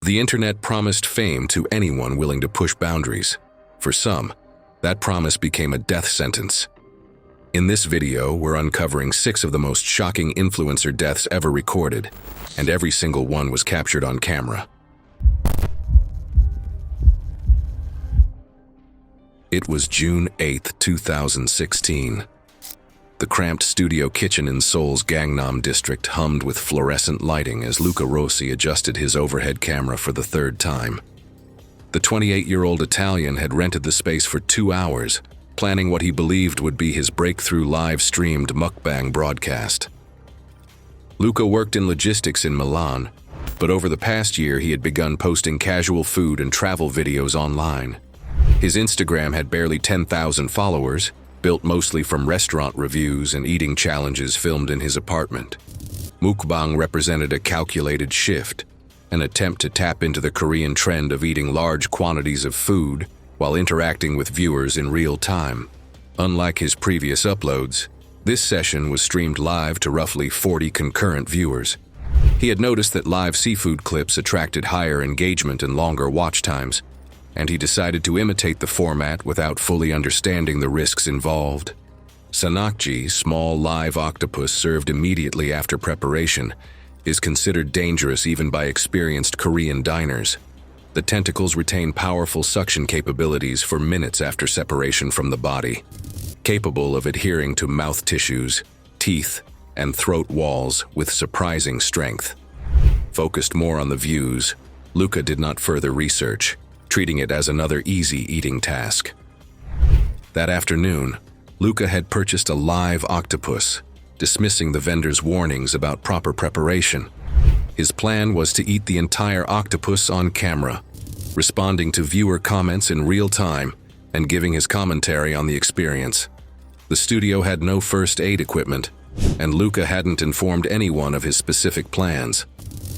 The internet promised fame to anyone willing to push boundaries. For some, that promise became a death sentence. In this video, we're uncovering 6 of the most shocking influencer deaths ever recorded, and every single one was captured on camera. It was June 8, 2016. The cramped studio kitchen in Seoul's Gangnam district hummed with fluorescent lighting as Luca Rossi adjusted his overhead camera for the 3rd time. The 28-year-old Italian had rented the space for 2 hours, planning what he believed would be his breakthrough live-streamed mukbang broadcast. Luca worked in logistics in Milan, but over the past year he had begun posting casual food and travel videos online. His Instagram had barely 10,000 followers, built mostly from restaurant reviews and eating challenges filmed in his apartment. Mukbang represented a calculated shift, an attempt to tap into the Korean trend of eating large quantities of food while interacting with viewers in real time. Unlike his previous uploads, this session was streamed live to roughly 40 concurrent viewers. He had noticed that live seafood clips attracted higher engagement and longer watch times, and he decided to imitate the format without fully understanding the risks involved. Sanakji, small live octopus served immediately after preparation, is considered dangerous even by experienced Korean diners. The tentacles retain powerful suction capabilities for minutes after separation from the body, capable of adhering to mouth tissues, teeth, and throat walls with surprising strength. Focused more on the views, Luca did not further research, treating it as another easy eating task. That afternoon, Luca had purchased a live octopus, dismissing the vendor's warnings about proper preparation. His plan was to eat the entire octopus on camera, responding to viewer comments in real time and giving his commentary on the experience. The studio had no first aid equipment, and Luca hadn't informed anyone of his specific plans.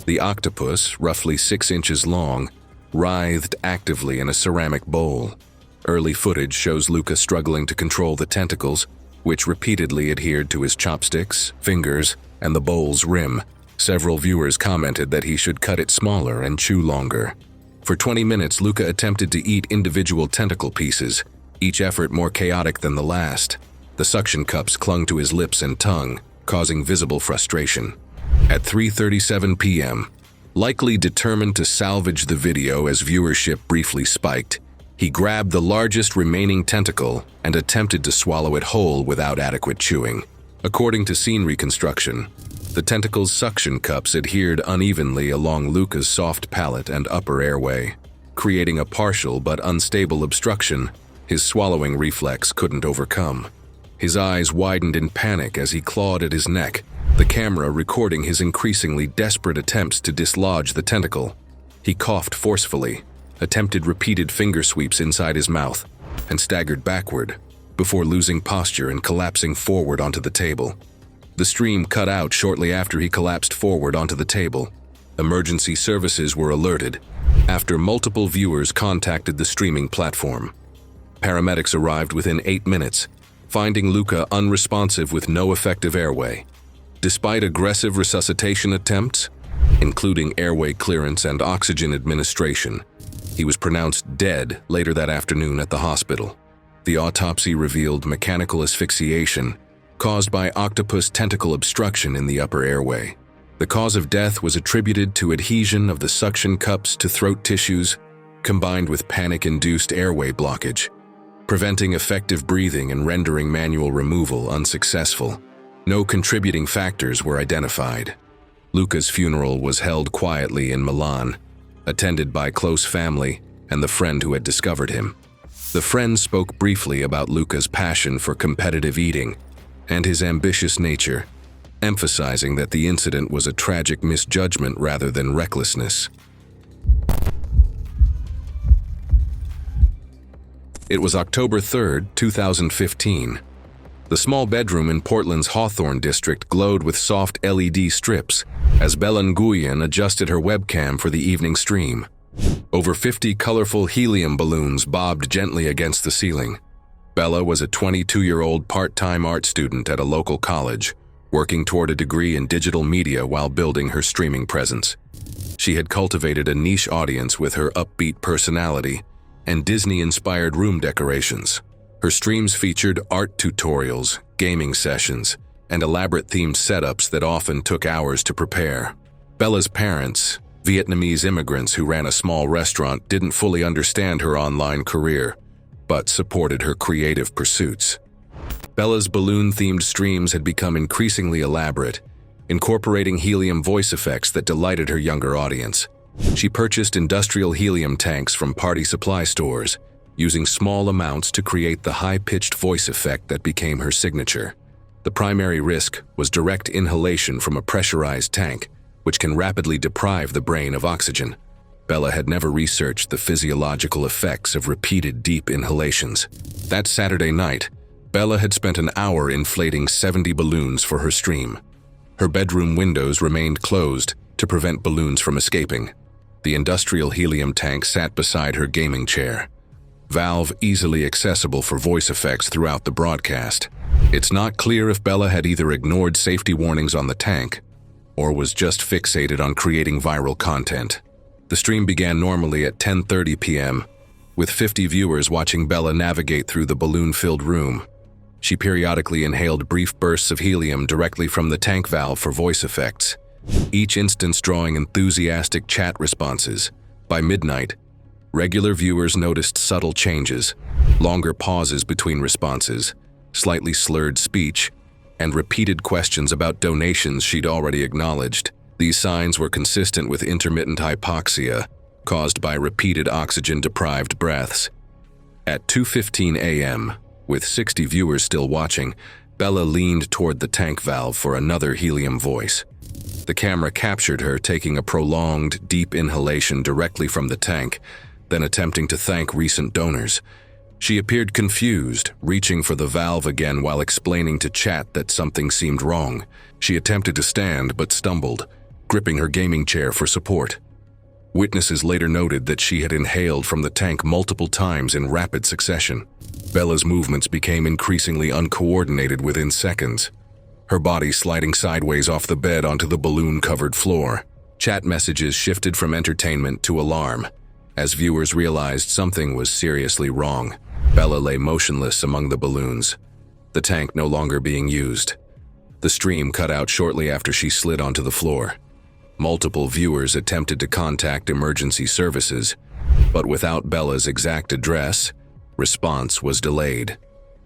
The octopus, roughly 6 inches long, writhed actively in a ceramic bowl. Early footage shows Luca struggling to control the tentacles, which repeatedly adhered to his chopsticks, fingers, and the bowl's rim. Several viewers commented that he should cut it smaller and chew longer. For 20 minutes, Luca attempted to eat individual tentacle pieces, each effort more chaotic than the last. The suction cups clung to his lips and tongue, causing visible frustration. At 3:37 p.m., likely determined to salvage the video as viewership briefly spiked, he grabbed the largest remaining tentacle and attempted to swallow it whole without adequate chewing. According to scene reconstruction, the tentacle's suction cups adhered unevenly along Luca's soft palate and upper airway, creating a partial but unstable obstruction his swallowing reflex couldn't overcome. His eyes widened in panic as he clawed at his neck, the camera recording his increasingly desperate attempts to dislodge the tentacle. He coughed forcefully, attempted repeated finger sweeps inside his mouth, and staggered backward, before losing posture and collapsing forward onto the table. The stream cut out shortly after he collapsed forward onto the table. Emergency services were alerted after multiple viewers contacted the streaming platform. Paramedics arrived within 8 minutes, finding Luca unresponsive with no effective airway. Despite aggressive resuscitation attempts, including airway clearance and oxygen administration, he was pronounced dead later that afternoon at the hospital. The autopsy revealed mechanical asphyxiation caused by octopus tentacle obstruction in the upper airway. The cause of death was attributed to adhesion of the suction cups to throat tissues, combined with panic-induced airway blockage, preventing effective breathing and rendering manual removal unsuccessful. No contributing factors were identified. Luca's funeral was held quietly in Milan, attended by close family and the friend who had discovered him. The friend spoke briefly about Luca's passion for competitive eating and his ambitious nature, emphasizing that the incident was a tragic misjudgment rather than recklessness. It was October 3, 2015. The small bedroom in Portland's Hawthorne district glowed with soft LED strips as Bella Nguyen adjusted her webcam for the evening stream. Over 50 colorful helium balloons bobbed gently against the ceiling. Bella was a 22-year-old part-time art student at a local college, working toward a degree in digital media while building her streaming presence. She had cultivated a niche audience with her upbeat personality and Disney-inspired room decorations. Her streams featured art tutorials, gaming sessions, and elaborate themed setups that often took hours to prepare. Bella's parents, Vietnamese immigrants who ran a small restaurant, didn't fully understand her online career, but supported her creative pursuits. Bella's balloon-themed streams had become increasingly elaborate, incorporating helium voice effects that delighted her younger audience. She purchased industrial helium tanks from party supply stores, using small amounts to create the high-pitched voice effect that became her signature. The primary risk was direct inhalation from a pressurized tank, which can rapidly deprive the brain of oxygen. Bella had never researched the physiological effects of repeated deep inhalations. That Saturday night, Bella had spent an hour inflating 70 balloons for her stream. Her bedroom windows remained closed to prevent balloons from escaping. The industrial helium tank sat beside her gaming chair, valve easily accessible for voice effects throughout the broadcast. It's not clear if Bella had either ignored safety warnings on the tank or was just fixated on creating viral content. The stream began normally at 10:30 p.m., with 50 viewers watching Bella navigate through the balloon-filled room. She periodically inhaled brief bursts of helium directly from the tank valve for voice effects, each instance drawing enthusiastic chat responses. By midnight, regular viewers noticed subtle changes, longer pauses between responses, slightly slurred speech, and repeated questions about donations she'd already acknowledged. These signs were consistent with intermittent hypoxia caused by repeated oxygen-deprived breaths. At 2:15 a.m., with 60 viewers still watching, Bella leaned toward the tank valve for another helium voice. The camera captured her taking a prolonged, deep inhalation directly from the tank, then attempting to thank recent donors. She appeared confused, reaching for the valve again while explaining to chat that something seemed wrong. She attempted to stand but stumbled, gripping her gaming chair for support. Witnesses later noted that she had inhaled from the tank multiple times in rapid succession. Bella's movements became increasingly uncoordinated within seconds, her body sliding sideways off the bed onto the balloon-covered floor. Chat messages shifted from entertainment to alarm, as viewers realized something was seriously wrong. Bella lay motionless among the balloons, the tank no longer being used. The stream cut out shortly after she slid onto the floor. Multiple viewers attempted to contact emergency services, but without Bella's exact address, response was delayed.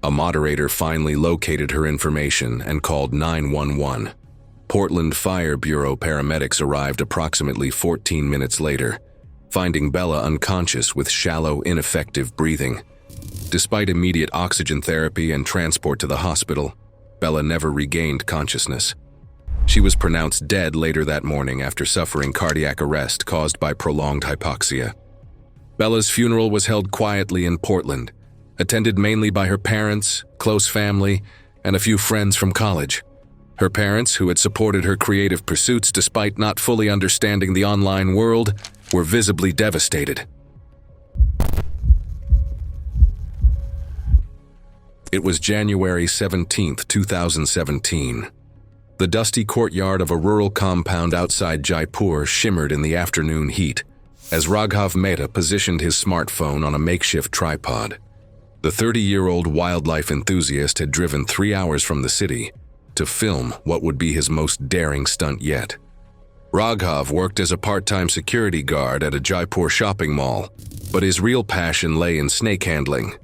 A moderator finally located her information and called 911. Portland Fire Bureau paramedics arrived approximately 14 minutes later, finding Bella unconscious with shallow, ineffective breathing. Despite immediate oxygen therapy and transport to the hospital, Bella never regained consciousness. She was pronounced dead later that morning after suffering cardiac arrest caused by prolonged hypoxia. Bella's funeral was held quietly in Portland, attended mainly by her parents, close family, and a few friends from college. Her parents, who had supported her creative pursuits despite not fully understanding the online world, were visibly devastated. It was January 17, 2017. The dusty courtyard of a rural compound outside Jaipur shimmered in the afternoon heat as Raghav Mehta positioned his smartphone on a makeshift tripod. The 30-year-old wildlife enthusiast had driven 3 hours from the city to film what would be his most daring stunt yet. Raghav worked as a part-time security guard at a Jaipur shopping mall, but his real passion lay in snake handling.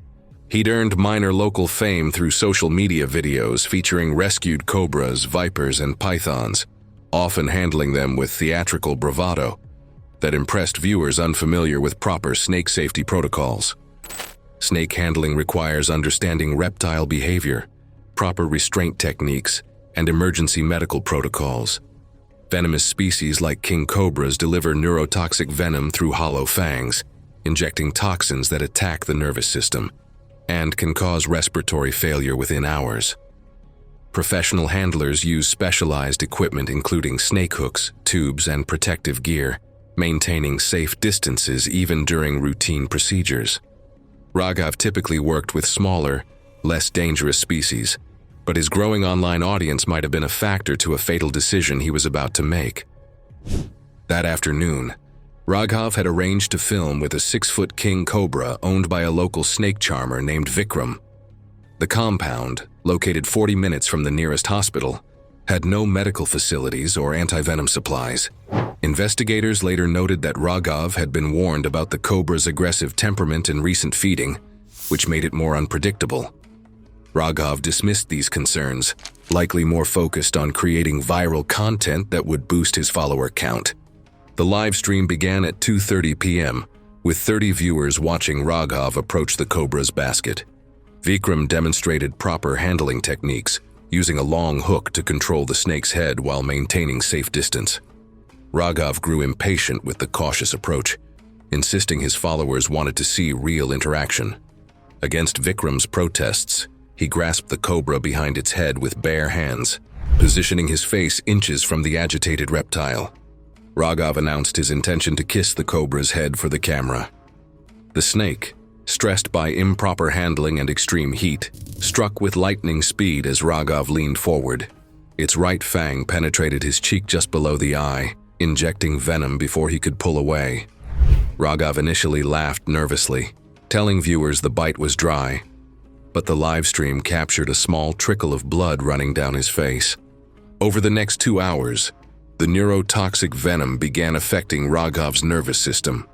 He'd earned minor local fame through social media videos featuring rescued cobras, vipers, and pythons, often handling them with theatrical bravado that impressed viewers unfamiliar with proper snake safety protocols. Snake handling requires understanding reptile behavior, proper restraint techniques, and emergency medical protocols. Venomous species like king cobras deliver neurotoxic venom through hollow fangs, injecting toxins that attack the nervous system and can cause respiratory failure within hours. Professional handlers use specialized equipment including snake hooks, tubes, and protective gear, maintaining safe distances even during routine procedures. Raghav typically worked with smaller, less dangerous species, but his growing online audience might have been a factor to a fatal decision he was about to make. That afternoon, Raghav had arranged to film with a 6-foot king cobra owned by a local snake charmer named Vikram. The compound, located 40 minutes from the nearest hospital, had no medical facilities or antivenom supplies. Investigators later noted that Raghav had been warned about the cobra's aggressive temperament and recent feeding, which made it more unpredictable. Raghav dismissed these concerns, likely more focused on creating viral content that would boost his follower count. The live stream began at 2:30 p.m., with 30 viewers watching Raghav approach the cobra's basket. Vikram demonstrated proper handling techniques, using a long hook to control the snake's head while maintaining safe distance. Raghav grew impatient with the cautious approach, insisting his followers wanted to see real interaction. Against Vikram's protests, he grasped the cobra behind its head with bare hands, positioning his face inches from the agitated reptile. Raghav announced his intention to kiss the cobra's head for the camera. The snake, stressed by improper handling and extreme heat, struck with lightning speed as Raghav leaned forward. Its right fang penetrated his cheek just below the eye, injecting venom before he could pull away. Raghav initially laughed nervously, telling viewers the bite was dry, but the livestream captured a small trickle of blood running down his face. Over the next 2 hours, the neurotoxic venom began affecting Raghav's nervous system.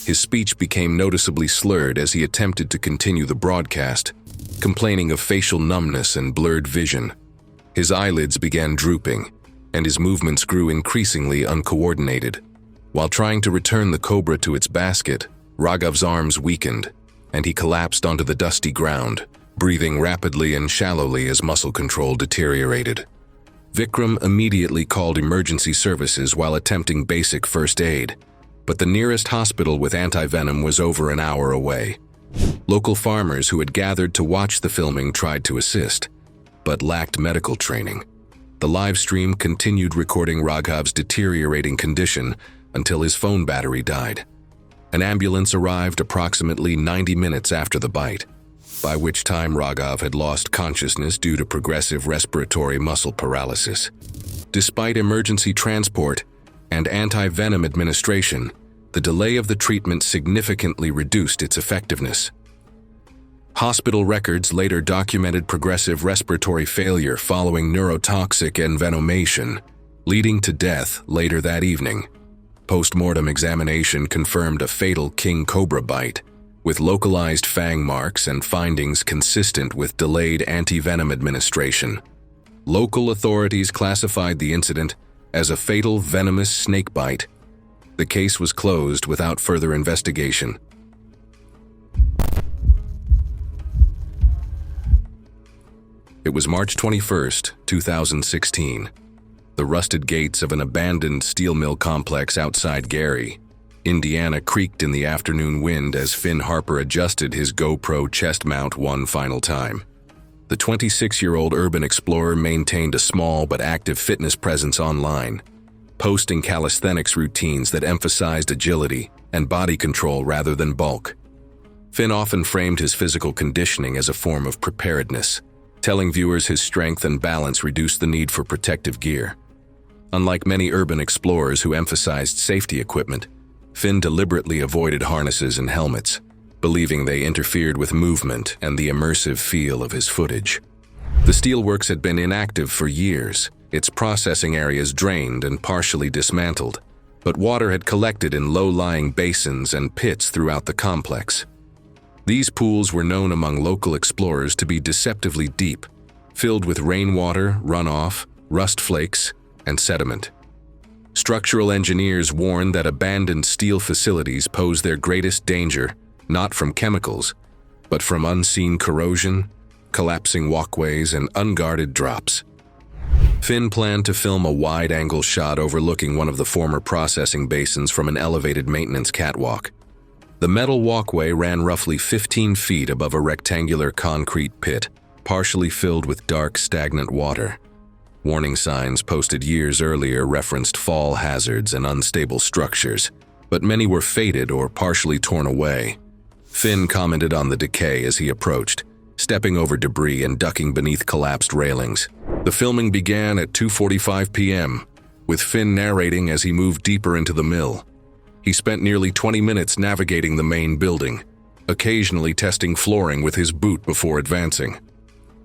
His speech became noticeably slurred as he attempted to continue the broadcast, complaining of facial numbness and blurred vision. His eyelids began drooping, and his movements grew increasingly uncoordinated. While trying to return the cobra to its basket, Raghav's arms weakened, and he collapsed onto the dusty ground, breathing rapidly and shallowly as muscle control deteriorated. Vikram immediately called emergency services while attempting basic first aid, but the nearest hospital with antivenom was over an hour away. Local farmers who had gathered to watch the filming tried to assist, but lacked medical training. The live stream continued recording Raghav's deteriorating condition until his phone battery died. An ambulance arrived approximately 90 minutes after the bite, by which time Raghav had lost consciousness due to progressive respiratory muscle paralysis. Despite emergency transport and anti-venom administration, the delay of the treatment significantly reduced its effectiveness. Hospital records later documented progressive respiratory failure following neurotoxic envenomation, leading to death later that evening. Post-mortem examination confirmed a fatal king cobra bite, with localized fang marks and findings consistent with delayed anti-venom administration. Local authorities classified the incident as a fatal venomous snake bite. The case was closed without further investigation. It was March 21st, 2016. The rusted gates of an abandoned steel mill complex outside Gary, Indiana creaked in the afternoon wind as Finn Harper adjusted his GoPro chest mount one final time. The 26-year-old urban explorer maintained a small but active fitness presence online, posting calisthenics routines that emphasized agility and body control rather than bulk. Finn often framed his physical conditioning as a form of preparedness, telling viewers his strength and balance reduced the need for protective gear. Unlike many urban explorers who emphasized safety equipment, Finn deliberately avoided harnesses and helmets, believing they interfered with movement and the immersive feel of his footage. The steelworks had been inactive for years, its processing areas drained and partially dismantled, but water had collected in low-lying basins and pits throughout the complex. These pools were known among local explorers to be deceptively deep, filled with rainwater, runoff, rust flakes, and sediment. Structural engineers warned that abandoned steel facilities pose their greatest danger not from chemicals, but from unseen corrosion, collapsing walkways, and unguarded drops. Finn planned to film a wide-angle shot overlooking one of the former processing basins from an elevated maintenance catwalk. The metal walkway ran roughly 15 feet above a rectangular concrete pit, partially filled with dark, stagnant water. Warning signs posted years earlier referenced fall hazards and unstable structures, but many were faded or partially torn away. Finn commented on the decay as he approached, stepping over debris and ducking beneath collapsed railings. The filming began at 2:45 p.m., with Finn narrating as he moved deeper into the mill. He spent nearly 20 minutes navigating the main building, occasionally testing flooring with his boot before advancing.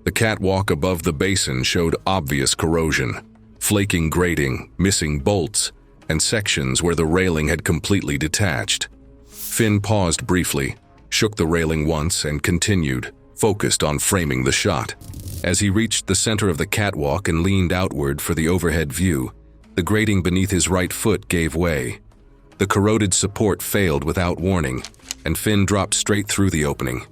The catwalk above the basin showed obvious corrosion, flaking grating, missing bolts, and sections where the railing had completely detached. Finn paused briefly, shook the railing once, and continued, focused on framing the shot. As he reached the center of the catwalk and leaned outward for the overhead view, the grating beneath his right foot gave way. The corroded support failed without warning, and Finn dropped straight through the opening.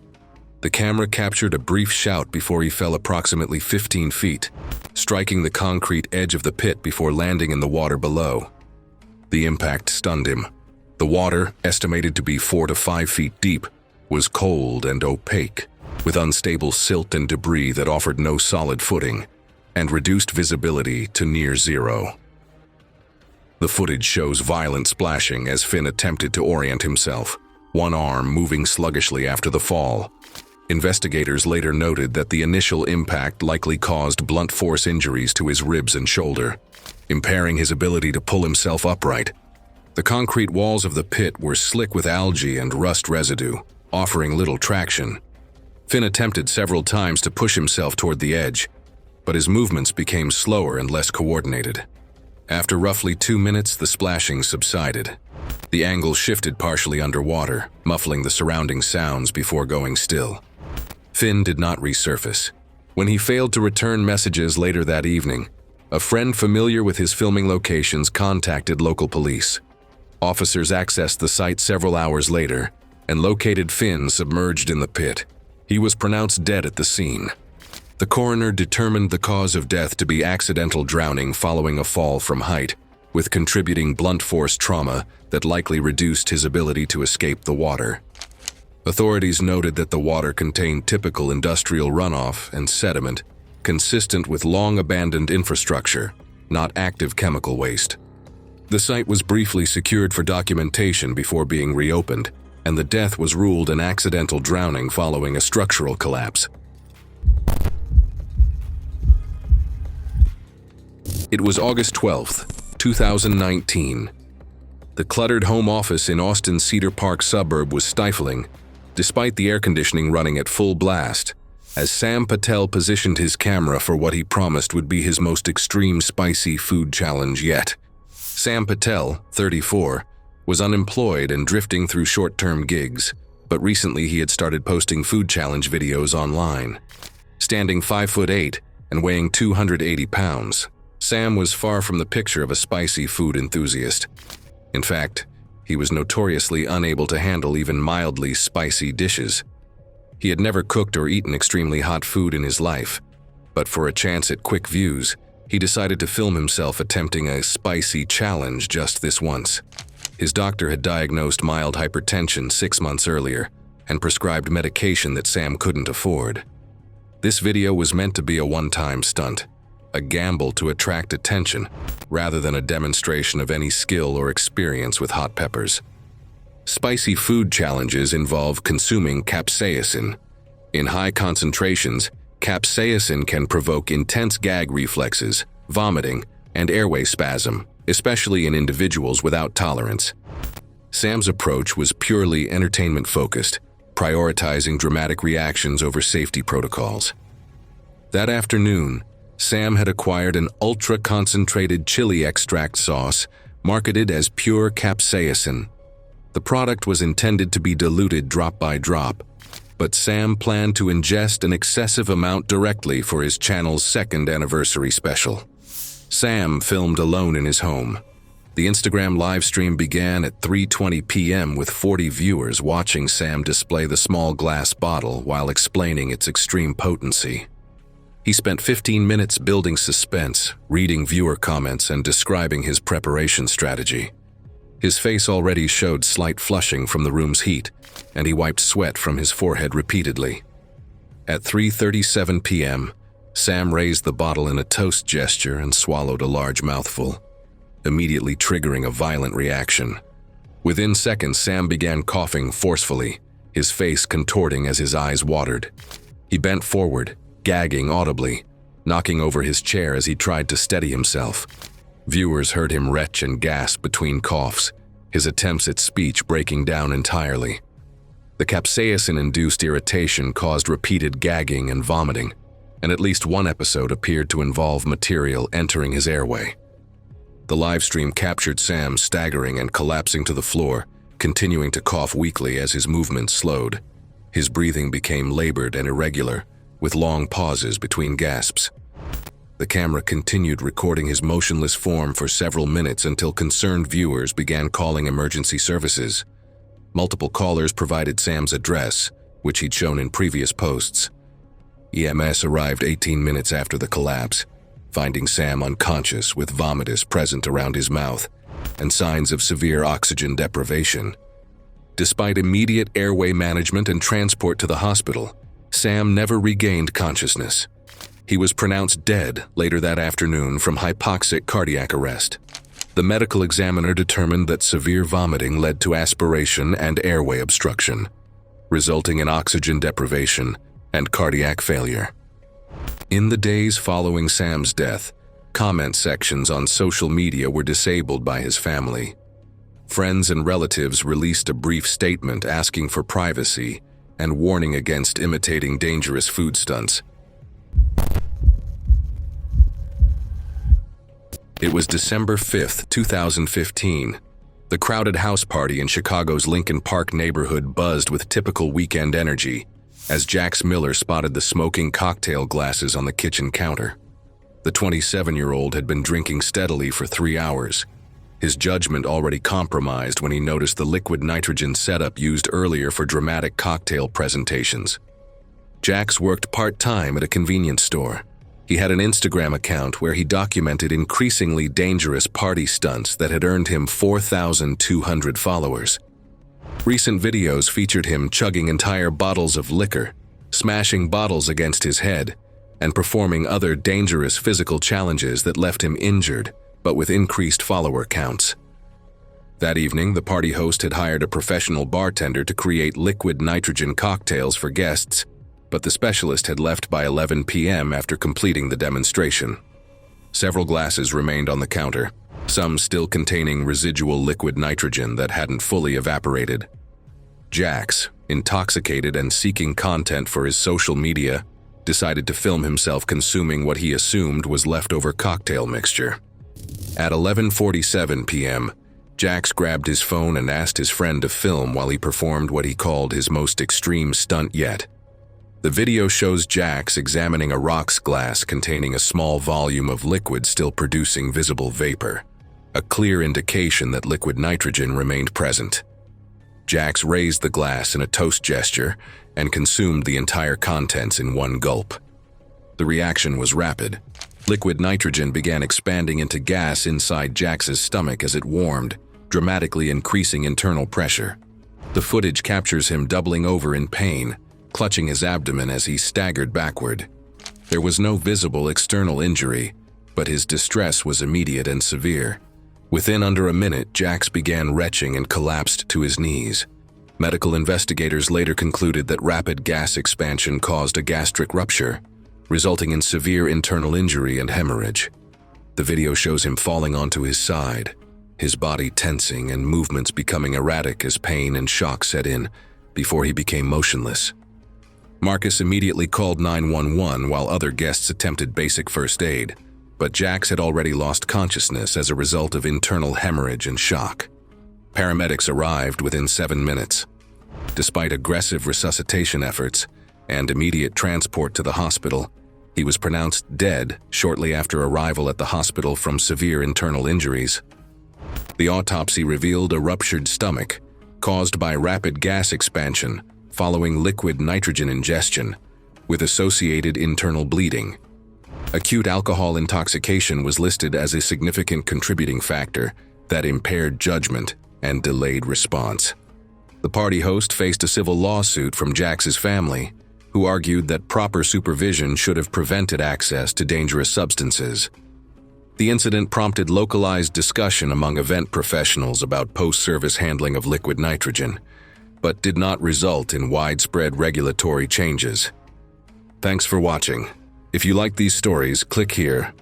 The camera captured a brief shout before he fell approximately 15 feet, striking the concrete edge of the pit before landing in the water below. The impact stunned him. The water, estimated to be 4 to 5 feet deep, was cold and opaque, with unstable silt and debris that offered no solid footing, and reduced visibility to near zero. The footage shows violent splashing as Finn attempted to orient himself, one arm moving sluggishly after the fall. Investigators later noted that the initial impact likely caused blunt force injuries to his ribs and shoulder, impairing his ability to pull himself upright. The concrete walls of the pit were slick with algae and rust residue, offering little traction. Finn attempted several times to push himself toward the edge, but his movements became slower and less coordinated. After roughly 2 minutes, the splashing subsided. The angle shifted partially underwater, muffling the surrounding sounds before going still. Finn did not resurface. When he failed to return messages later that evening, a friend familiar with his filming locations contacted local police. Officers accessed the site several hours later and located Finn submerged in the pit. He was pronounced dead at the scene. The coroner determined the cause of death to be accidental drowning following a fall from height, with contributing blunt force trauma that likely reduced his ability to escape the water. Authorities noted that the water contained typical industrial runoff and sediment, consistent with long-abandoned infrastructure, not active chemical waste. The site was briefly secured for documentation before being reopened, and the death was ruled an accidental drowning following a structural collapse. It was August 12, 2019. The cluttered home office in Austin's Cedar Park suburb was stifling, despite the air conditioning running at full blast, as Sam Patel positioned his camera for what he promised would be his most extreme spicy food challenge yet. Sam Patel, 34, was unemployed and drifting through short-term gigs, but recently he had started posting food challenge videos online. Standing 5'8" and weighing 280 pounds, Sam was far from the picture of a spicy food enthusiast. In fact, he was notoriously unable to handle even mildly spicy dishes. He had never cooked or eaten extremely hot food in his life, but for a chance at quick views, he decided to film himself attempting a spicy challenge just this once. His doctor had diagnosed mild hypertension 6 months earlier and prescribed medication that Sam couldn't afford. This video was meant to be a one-time stunt, a gamble to attract attention, rather than a demonstration of any skill or experience with hot peppers. Spicy food challenges involve consuming capsaicin. In high concentrations, capsaicin can provoke intense gag reflexes, vomiting, and airway spasm, especially in individuals without tolerance. Sam's approach was purely entertainment-focused, prioritizing dramatic reactions over safety protocols. That afternoon, Sam had acquired an ultra-concentrated chili extract sauce marketed as pure capsaicin. The product was intended to be diluted drop by drop, but Sam planned to ingest an excessive amount directly for his channel's second anniversary special. Sam filmed alone in his home. The Instagram livestream began at 3:20 p.m. with 40 viewers watching Sam display the small glass bottle while explaining its extreme potency. He spent 15 minutes building suspense, reading viewer comments, and describing his preparation strategy. His face already showed slight flushing from the room's heat, and he wiped sweat from his forehead repeatedly. At 3:37 p.m., Sam raised the bottle in a toast gesture and swallowed a large mouthful, immediately triggering a violent reaction. Within seconds, Sam began coughing forcefully, his face contorting as his eyes watered. He bent forward, gagging audibly, knocking over his chair as he tried to steady himself. Viewers heard him retch and gasp between coughs, his attempts at speech breaking down entirely. The capsaicin-induced irritation caused repeated gagging and vomiting, and at least one episode appeared to involve material entering his airway. The livestream captured Sam staggering and collapsing to the floor, continuing to cough weakly as his movements slowed. His breathing became labored and irregular, with long pauses between gasps. The camera continued recording his motionless form for several minutes until concerned viewers began calling emergency services. Multiple callers provided Sam's address, which he'd shown in previous posts. EMS arrived 18 minutes after the collapse, finding Sam unconscious with vomitus present around his mouth and signs of severe oxygen deprivation. Despite immediate airway management and transport to the hospital, Sam never regained consciousness. He was pronounced dead later that afternoon from hypoxic cardiac arrest. The medical examiner determined that severe vomiting led to aspiration and airway obstruction, resulting in oxygen deprivation and cardiac failure. In the days following Sam's death, comment sections on social media were disabled by his family. Friends and relatives released a brief statement asking for privacy and warning against imitating dangerous food stunts. It was December 5, 2015. The crowded house party in Chicago's Lincoln Park neighborhood buzzed with typical weekend energy as Jax Miller spotted the smoking cocktail glasses on the kitchen counter. The 27-year-old had been drinking steadily for 3 hours, his judgment already compromised when he noticed the liquid nitrogen setup used earlier for dramatic cocktail presentations. Jax worked part-time at a convenience store. He had an Instagram account where he documented increasingly dangerous party stunts that had earned him 4,200 followers. Recent videos featured him chugging entire bottles of liquor, smashing bottles against his head, and performing other dangerous physical challenges that left him injured, but with increased follower counts. That evening, the party host had hired a professional bartender to create liquid nitrogen cocktails for guests, but the specialist had left by 11 p.m. after completing the demonstration. Several glasses remained on the counter, some still containing residual liquid nitrogen that hadn't fully evaporated. Jax, intoxicated and seeking content for his social media, decided to film himself consuming what he assumed was leftover cocktail mixture. At 11:47 p.m., Jax grabbed his phone and asked his friend to film while he performed what he called his most extreme stunt yet. The video shows Jax examining a rocks glass containing a small volume of liquid still producing visible vapor, a clear indication that liquid nitrogen remained present. Jax raised the glass in a toast gesture and consumed the entire contents in one gulp. The reaction was rapid. Liquid nitrogen began expanding into gas inside Jax's stomach as it warmed, dramatically increasing internal pressure. The footage captures him doubling over in pain, clutching his abdomen as he staggered backward. There was no visible external injury, but his distress was immediate and severe. Within under a minute, Jax began retching and collapsed to his knees. Medical investigators later concluded that rapid gas expansion caused a gastric rupture, resulting in severe internal injury and hemorrhage. The video shows him falling onto his side, his body tensing and movements becoming erratic as pain and shock set in before he became motionless. Marcus immediately called 911 while other guests attempted basic first aid, but Jax had already lost consciousness as a result of internal hemorrhage and shock. Paramedics arrived within 7 minutes. Despite aggressive resuscitation efforts and immediate transport to the hospital, he was pronounced dead shortly after arrival at the hospital from severe internal injuries. The autopsy revealed a ruptured stomach caused by rapid gas expansion following liquid nitrogen ingestion, with associated internal bleeding. Acute alcohol intoxication was listed as a significant contributing factor that impaired judgment and delayed response. The party host faced a civil lawsuit from Jax's family, who argued that proper supervision should have prevented access to dangerous substances. The incident prompted localized discussion among event professionals about post-service handling of liquid nitrogen, but did not result in widespread regulatory changes. Thanks for watching. If you like these stories, click here